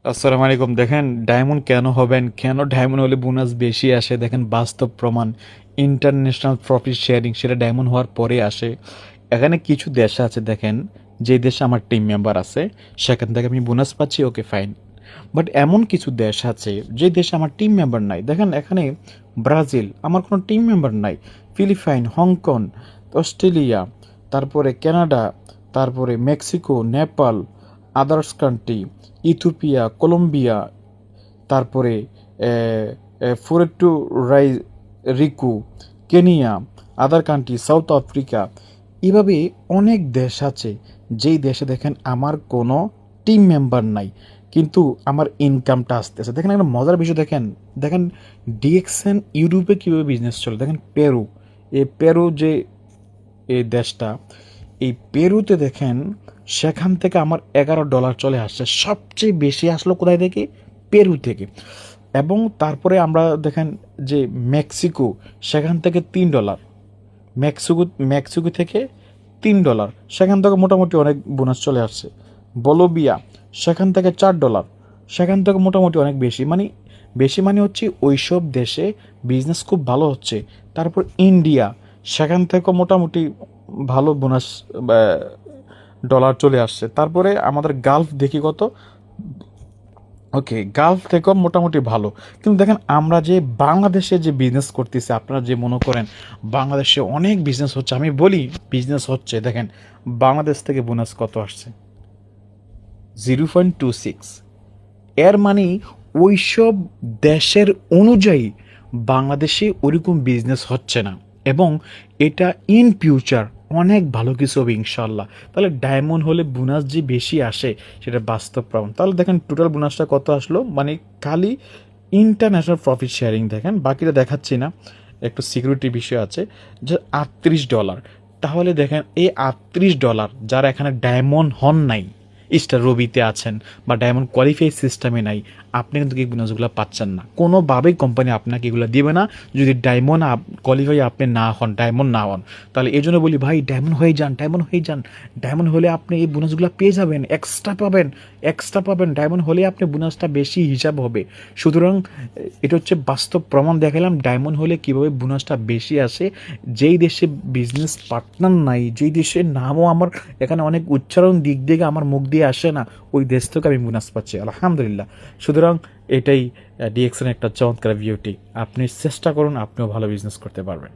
আসসালামু আলাইকুম। দেখেন ডায়মন্ড কেন হবেন, কেন ডায়মন্ড হলে বোনাস বেশি আসে, দেখেন বাস্তব প্রমাণ। ইন্টারন্যাশনাল প্রফিট শেয়ারিং সেটা ডায়মন্ড হওয়ার পরে আসে। এখানে কিছু দেশ আছে, দেখেন যে দেশে আমার টিম মেম্বার আছে সেখান থেকে আমি বোনাস পাচ্ছি, ওকে ফাইন। বাট এমন কিছু দেশ আছে যে দেশে আমার টিম মেম্বার নাই। দেখেন এখানে ব্রাজিল, আমার কোনো টিম মেম্বার নাই। ফিলিপাইন, হংকং, অস্ট্রেলিয়া, তারপরে কানাডা, তারপরে Mexico, Nepal, others country, Ethiopia, Colombia, তারপরে Puerto Rico, Kenya, other country, South Africa. এভাবে অনেক দেশ আছে যেই দেশে দেখেন আমার কোনো টিম মেম্বার নাই, কিন্তু আমার ইনকামটা আসতেছে। দেখেন একটা মজার বিষয়, দেখেন দেখেন ডিএক্সএন ইউরোপে কীভাবে বিজনেস চলে। দেখেন পেরু, এই পেরু যে এই দেশটা, এই পেরুতে দেখেন সেখান থেকে আমার $11 চলে আসছে। সবচেয়ে বেশি আসলো কোথায় থেকে? পেরু থেকে। এবং তারপরে আমরা দেখেন যে মেক্সিকো, সেখান থেকে $3। মেক্সিকো মেক্সিকো থেকে $3, সেখান থেকে মোটামুটি অনেক বোনাস চলে আসছে। বলোভিয়া, সেখান থেকে $4, সেখান থেকে মোটামুটি অনেক বেশি, মানে বেশি মানে হচ্ছে ওইসব দেশে বিজনেস খুব ভালো হচ্ছে। তারপর ইন্ডিয়া, সেখান থেকে মোটামুটি ভালো বোনাস ডলার চলে আসছে। তারপরে আমাদের গালফ দেখি কত, ওকে গালফ থেকেও মোটামুটি ভালো। কিন্তু দেখেন আমরা যে বাংলাদেশে যে বিজনেস করতেছি, আপনারা যে মনে করেন বাংলাদেশে অনেক বিজনেস হচ্ছে, আমি বলি বিজনেস হচ্ছে, দেখেন বাংলাদেশ থেকে বোনাস কত আসছে? 0.26। এর মানে ওইসব দেশের অনুযায়ী বাংলাদেশে ওরকম বিজনেস হচ্ছে না। এবং এটা ইন ফিউচার অনেক ভালো কিছু হবে ইনশাল্লাহ। তাহলে ডায়মন্ড হলে বোনাস যে বেশি আসে সেটা বাস্তব প্রমাণ। তাহলে দেখেন টোটাল বোনাসটা কত আসলো, মানে খালি ইন্টারন্যাশনাল প্রফিট শেয়ারিং দেখেন, বাকিটা দেখাচ্ছি না, একটু সিকিউরিটি বিষয় আছে, যে $38। তাহলে দেখেন এই $38 যারা এখানে ডায়মন্ড হন নাই, স্টার রবিতে আছেন বা ডায়মন্ড কোয়ালিফাই সিস্টেমে নাই, আপনি কিন্তু এই বোনাসগুলো পাচ্ছেন না। কোনোভাবেই কোম্পানি আপনাকে এগুলো দিবে না যদি ডায়মন্ড কোয়ালিফাই আপনি না হন, ডায়মন্ড না হন। তাহলে এই জন্য বলি ভাই ডায়মন্ড হয়ে যান, ডায়মন্ড হয়ে যান। ডায়মন্ড হলে আপনি এই বোনাসগুলো পেয়ে যাবেন, এক্সট্রা পাবেন, এক্সট্রা পাবেন। ডায়মন্ড হলে আপনি বোনাসটা বেশি হিসাব হবে। সুতরাং এটা হচ্ছে বাস্তব প্রমাণ দেখালাম ডায়মন্ড হলে কীভাবে বোনাসটা বেশি আসে। যেই দেশে বিজনেস পার্টনার নাই, যেই দেশের নামও আমার এখানে অনেক উচ্চারণ দিক থেকে আমার মুখ দিয়ে আসে না, ওই দেশ থেকে আমি বোনাস পাচ্ছি আলহামদুলিল্লাহ। সুতরাং এটাই ডিএক্সএন একটা চমৎকার বিউটি। আপনি চেষ্টা করুন, আপনিও ভালো বিজনেস করতে পারবেন।